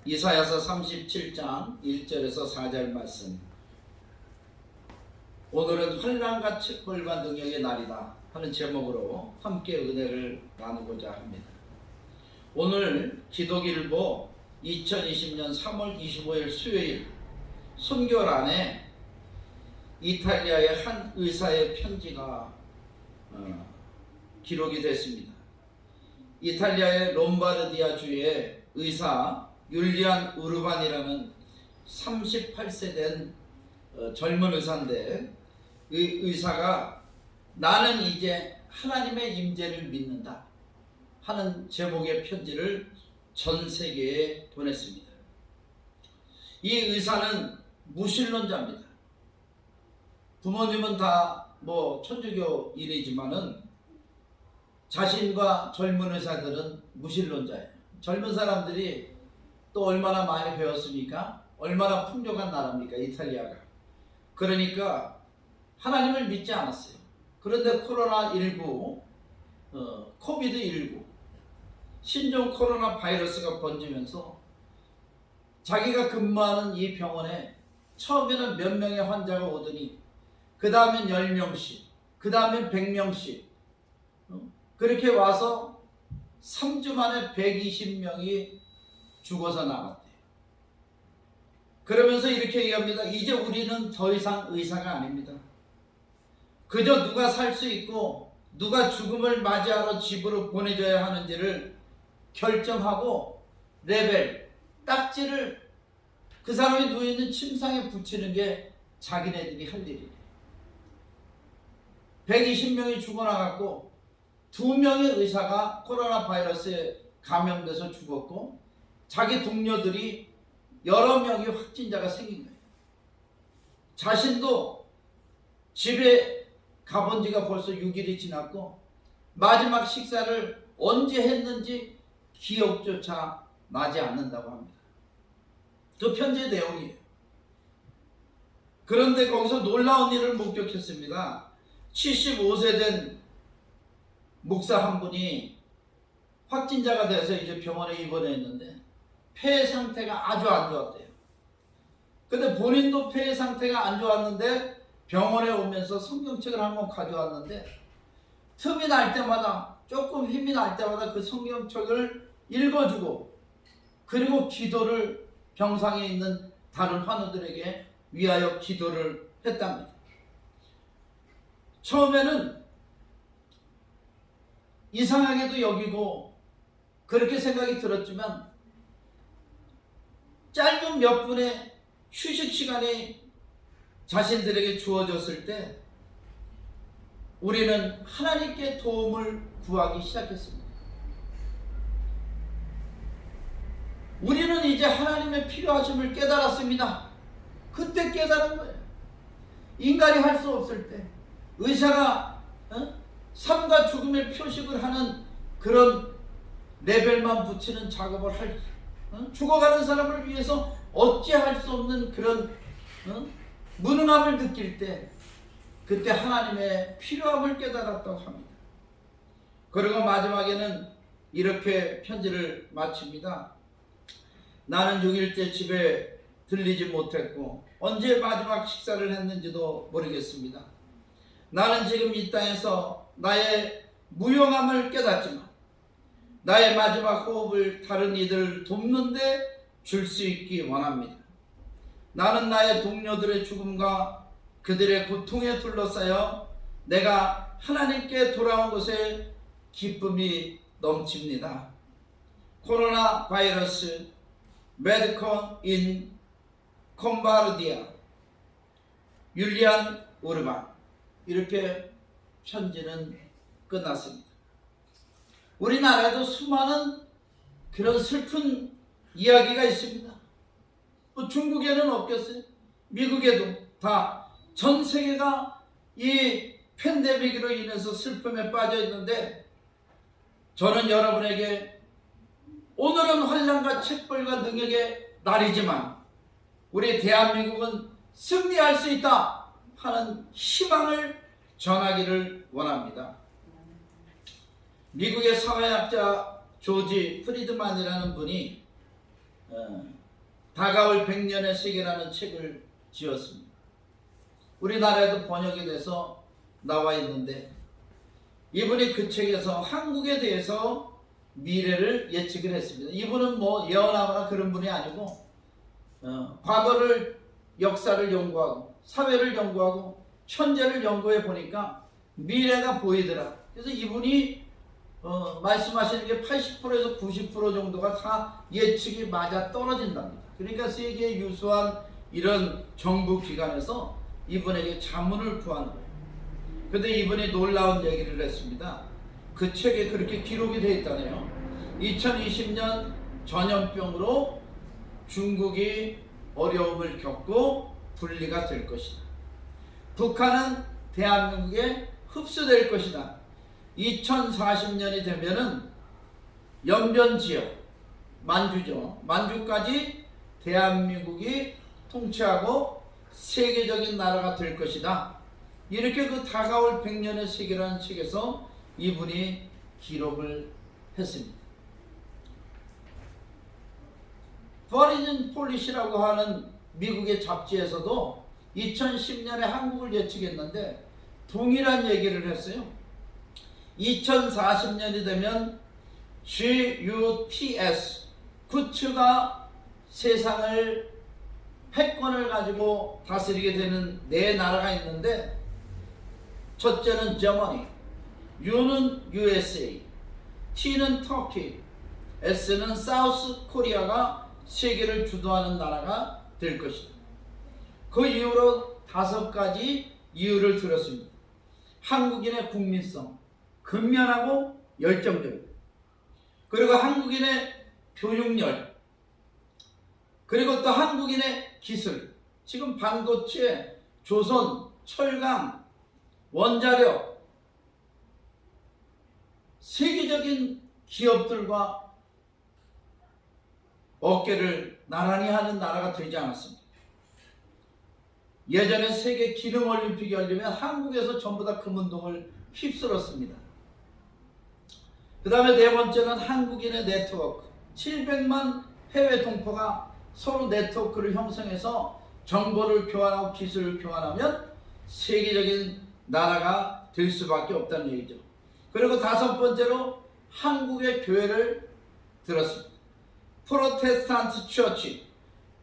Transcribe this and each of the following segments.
이사야서 37장 1절에서 4절 말씀. 오늘은 환난과 책벌과 능력의 날이다 하는 제목으로 함께 은혜를 나누고자 합니다. 오늘 기독일보 2020년 3월 25일 수요일 선교란에 이탈리아의 한 의사의 편지가 기록이 됐습니다. 이탈리아의 롬바르디아 주의 의사 율리안 우르반이라는 38세 된 젊은 의사인데, 이 의사가 나는 이제 하나님의 임재를 믿는다 하는 제목의 편지를 전 세계에 보냈습니다. 이 의사는 무신론자입니다. 부모님은 다 천주교인이지만은 자신과 젊은 의사들은 무신론자예요. 젊은 사람들이 또 얼마나 많이 배웠습니까? 얼마나 풍족한 나라입니까? 이탈리아가. 그러니까 하나님을 믿지 않았어요. 그런데 코로나19, 코비드19, 신종 코로나 바이러스가 번지면서 자기가 근무하는 이 병원에 처음에는 몇 명의 환자가 오더니 그 다음엔 10명씩, 그 다음엔 100명씩 그렇게 와서 3주 만에 120명이 죽어서 나갔대요. 그러면서 이렇게 얘기합니다. 이제 우리는 더 이상 의사가 아닙니다. 그저 누가 살 수 있고 누가 죽음을 맞이하러 집으로 보내줘야 하는지를 결정하고 레벨, 딱지를 그 사람이 누워있는 침상에 붙이는 게 자기네들이 할 일이에요. 120명이 죽어나갔고 2명의 의사가 코로나 바이러스에 감염돼서 죽었고 자기 동료들이 여러 명의 확진자가 생긴 거예요. 자신도 집에 가본 지가 벌써 6일이 지났고 마지막 식사를 언제 했는지 기억조차 나지 않는다고 합니다. 그 편지의 내용이에요. 그런데 거기서 놀라운 일을 목격했습니다. 75세 된 목사 한 분이 확진자가 돼서 이제 병원에 입원했는데 폐 상태가 아주 안 좋았대요. 근데 본인도 폐 상태가 안 좋았는데 병원에 오면서 성경책을 한권 가져왔는데 틈이 날 때마다, 조금 힘이 날 때마다 그 성경책을 읽어주고 그리고 기도를 병상에 있는 다른 환우들에게 위하여 기도를 했답니다. 처음에는 이상하게도 여기고 그렇게 생각이 들었지만 짧은 몇 분의 휴식 시간이 자신들에게 주어졌을 때 우리는 하나님께 도움을 구하기 시작했습니다. 우리는 이제 하나님의 필요하심을 깨달았습니다. 그때 깨달은 거예요. 인간이 할 수 없을 때 의사가 삶과 죽음의 표식을 하는 그런 레벨만 붙이는 작업을 할, 죽어가는 사람을 위해서 어찌할 수 없는 그런 무능함을 느낄 때 그때 하나님의 필요함을 깨달았다고 합니다. 그리고 마지막에는 이렇게 편지를 마칩니다. 나는 6일째 집에 들리지 못했고 언제 마지막 식사를 했는지도 모르겠습니다. 나는 지금 이 땅에서 나의 무용함을 깨닫지만 나의 마지막 호흡을 다른 이들을 돕는 데 줄 수 있기 원합니다. 나는 나의 동료들의 죽음과 그들의 고통에 둘러싸여 내가 하나님께 돌아온 것에 기쁨이 넘칩니다. 코로나 바이러스 메디콘 인 콤바르디아 율리안 우르반. 이렇게 편지는 끝났습니다. 우리나라에도 수많은 그런 슬픈 이야기가 있습니다. 중국에는 없겠어요? 미국에도 다 전 세계가 이 팬데믹으로 인해서 슬픔에 빠져 있는데 저는 여러분에게 오늘은 환난과 책벌과 능력의 날이지만 우리 대한민국은 승리할 수 있다 하는 희망을 전하기를 원합니다. 미국의 사회학자 조지 프리드만이라는 분이 다가올 100년의 세계라는 책을 지었습니다. 우리나라에도 번역이 돼서 나와 있는데 이분이 그 책에서 한국에 대해서 미래를 예측을 했습니다. 이분은 뭐 예언하거나 그런 분이 아니고 과거를 역사를 연구하고 사회를 연구하고 현재를 연구해 보니까 미래가 보이더라. 그래서 이분이 말씀하시는 게 80%에서 90% 정도가 다 예측이 맞아 떨어진답니다. 그러니까 세계 유수한 이런 정부 기관에서 이분에게 자문을 구한 거예요. 근데 이분이 놀라운 얘기를 했습니다. 그 책에 그렇게 기록이 되어 있다네요. 2020년 전염병으로 중국이 어려움을 겪고 분리가 될 것이다. 북한은 대한민국에 흡수될 것이다. 2040년이 되면은 연변지역, 만주죠. 만주까지 대한민국이 통치하고 세계적인 나라가 될 것이다. 이렇게 그 다가올 100년의 세계라는 책에서 이분이 기록을 했습니다. Foreign Policy라고 하는 미국의 잡지에서도 2010년에 한국을 예측했는데 동일한 얘기를 했어요. 2040년이 되면 GUTS, 구츠가 세상을 패권을 가지고 다스리게 되는 네 나라가 있는데 첫째는 Germany, U는 USA, T는 Turkey, S는 South Korea가 세계를 주도하는 나라가 될 것이다. 그 이후로 5가지 이유를 들었습니다. 한국인의 국민성, 근면하고 열정적, 그리고 한국인의 교육열, 그리고 또 한국인의 기술, 지금 반도체, 조선, 철강, 원자력, 세계적인 기업들과 어깨를 나란히 하는 나라가 되지 않았습니다. 예전에 세계 기능올림픽이 열리면 한국에서 전부 다 금운동을 휩쓸었습니다. 그 다음에 네 번째는 한국인의 네트워크, 700만 해외 동포가 서로 네트워크를 형성해서 정보를 교환하고 기술을 교환하면 세계적인 나라가 될 수밖에 없다는 얘기죠. 그리고 5번째로 한국의 교회를 들었습니다. 프로테스탄트 처치,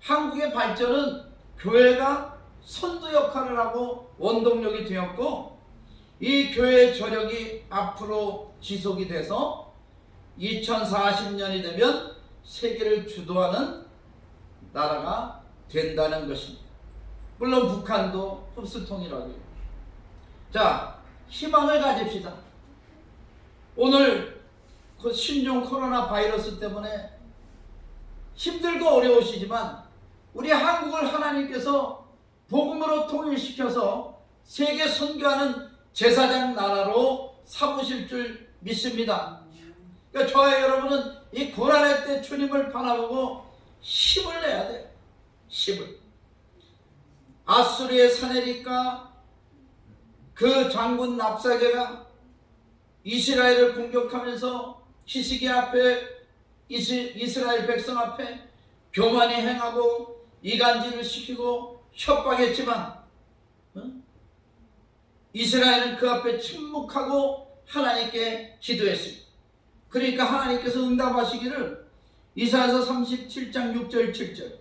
한국의 발전은 교회가 선도 역할을 하고 원동력이 되었고 이 교회의 저력이 앞으로 지속이 돼서 2040년이 되면 세계를 주도하는 나라가 된다는 것입니다. 물론 북한도 흡수통이라고요. 자, 희망을 가집시다. 오늘 그 신종 코로나 바이러스 때문에 힘들고 어려우시지만 우리 한국을 하나님께서 복음으로 통일시켜서 세계 선교하는 제사장 나라로 삼으실 줄 믿습니다. 그러니까 저와 여러분은 이 고난의 때 주님을 바라보고 힘을 내야 돼요. 힘을. 아수르의 사내립과 그 장군 납사게가 이스라엘을 공격하면서 히스기야 앞에 이스라엘 백성 앞에 교만히 행하고 이간질을 시키고 협박했지만 이스라엘은 그 앞에 침묵하고 하나님께 기도했습니다. 그러니까 하나님께서 응답하시기를 이사야서 37장 6절 7절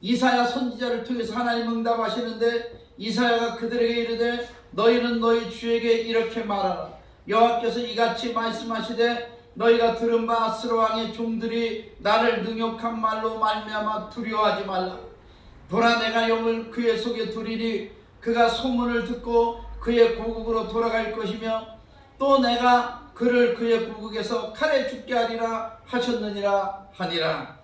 이사야 선지자를 통해서 하나님 응답하시는데 이사야가 그들에게 이르되 너희는 너희 주에게 이렇게 말하라. 여호와께서 이같이 말씀하시되 너희가 들은 바 아스로 왕의 종들이 나를 능욕한 말로 말미암아 두려워하지 말라. 보라 내가 영을 그의 속에 두리니 그가 소문을 듣고 그의 고국으로 돌아갈 것이며 또 내가 그를 그의 고국에서 칼에 죽게 하리라 하셨느니라 하니라.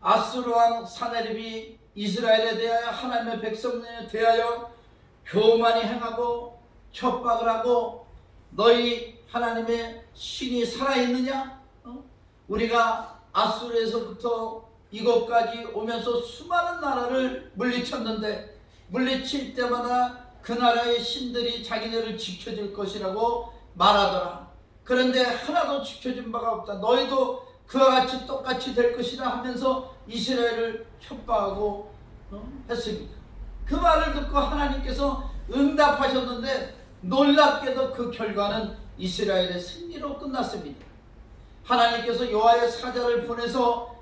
아수르 왕 사네립이 이스라엘에 대하여 하나님의 백성에 대하여 교만히 행하고 협박을 하고 너희 하나님의 신이 살아있느냐? 우리가 아수르에서부터 이곳까지 오면서 수많은 나라를 물리쳤는데 물리칠 때마다 그 나라의 신들이 자기네를 지켜줄 것이라고 말하더라. 그런데 하나도 지켜준 바가 없다. 너희도 그와 같이 똑같이 될 것이라 하면서 이스라엘을 협박하고 했습니다. 그 말을 듣고 하나님께서 응답하셨는데 놀랍게도 그 결과는 이스라엘의 승리로 끝났습니다. 하나님께서 여호와의 사자를 보내서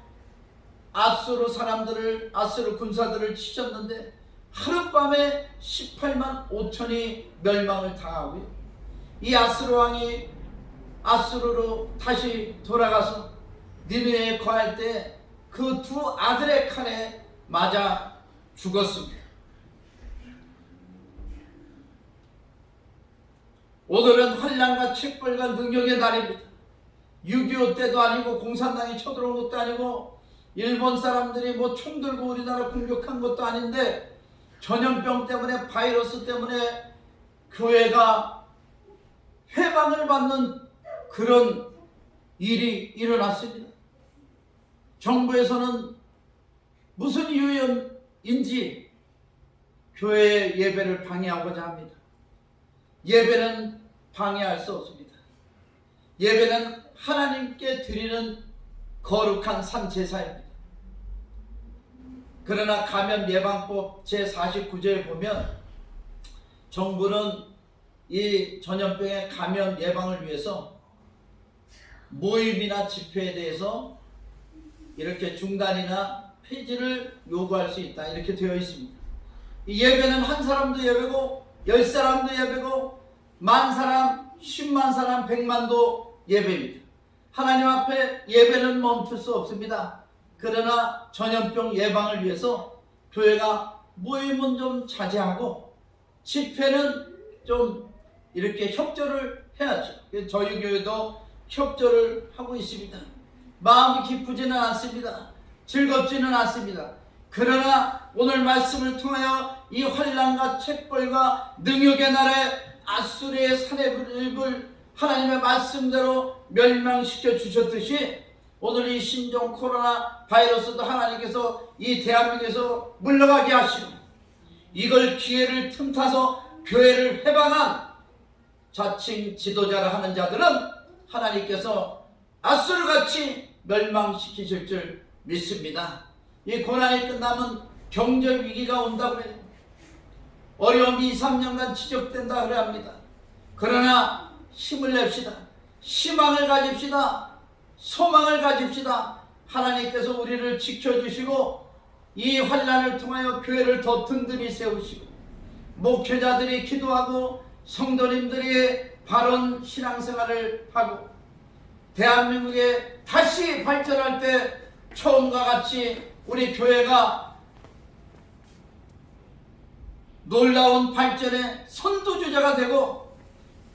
아수르 군사들을 치셨는데 하룻밤에 18만 5천이 멸망을 당하고요. 이 아수르 왕이 아수르로 다시 돌아가서 니느웨에 거할 때 그 두 아들의 칼에 맞아 죽었습니다. 오늘은 환난과 책벌과 능력의 날입니다. 6.25 때도 아니고 공산당이 쳐들어온 것도 아니고 일본 사람들이 총 들고 우리나라 공격한 것도 아닌데 전염병 때문에 바이러스 때문에 교회가 해방을 받는 그런 일이 일어났습니다. 정부에서는 무슨 이유인지 교회의 예배를 방해하고자 합니다. 예배는 방해할 수 없습니다. 예배는 하나님께 드리는 거룩한 산제사입니다. 그러나 감염 예방법 제49조에 보면 정부는 이 전염병의 감염 예방을 위해서 모임이나 집회에 대해서 이렇게 중단이나 폐지를 요구할 수 있다, 이렇게 되어 있습니다. 이 예배는 한 사람도 예배고 10사람도 예배고 10,000사람, 100,000 사람, 100만도 예배입니다. 하나님 앞에 예배는 멈출 수 없습니다. 그러나 전염병 예방을 위해서 교회가 모임은 좀 자제하고 집회는 좀 이렇게 협조를 해야죠. 저희 교회도 협조를 하고 있습니다. 마음이 기쁘지는 않습니다. 즐겁지는 않습니다. 그러나 오늘 말씀을 통하여 이 환난과 책벌과 능욕의 날에 아수르의 사내립을 하나님의 말씀대로 멸망시켜 주셨듯이 오늘 이 신종 코로나 바이러스도 하나님께서 이 대한민국에서 물러가게 하시고 이걸 기회를 틈타서 교회를 해방한 자칭 지도자라 하는 자들은 하나님께서 아수르같이 멸망시키실 줄 믿습니다. 이 고난이 끝나면 경제 위기가 온다고 해요. 어려움이 2-3년간 지속된다 그래 합니다. 그러나 힘을 냅시다. 희망을 가집시다. 소망을 가집시다. 하나님께서 우리를 지켜주시고 이 환난을 통하여 교회를 더 든든히 세우시고 목회자들이 기도하고 성도님들이 바른 신앙생활을 하고 대한민국에 다시 발전할 때 처음과 같이 우리 교회가 놀라운 발전의 선두주자가 되고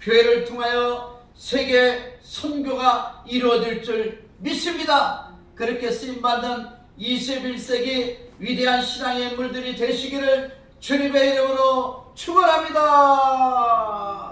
교회를 통하여 세계 선교가 이루어질 줄 믿습니다. 그렇게 쓰임받는 21세기 위대한 신앙의 인물들이 되시기를 주님의 이름으로 축원합니다.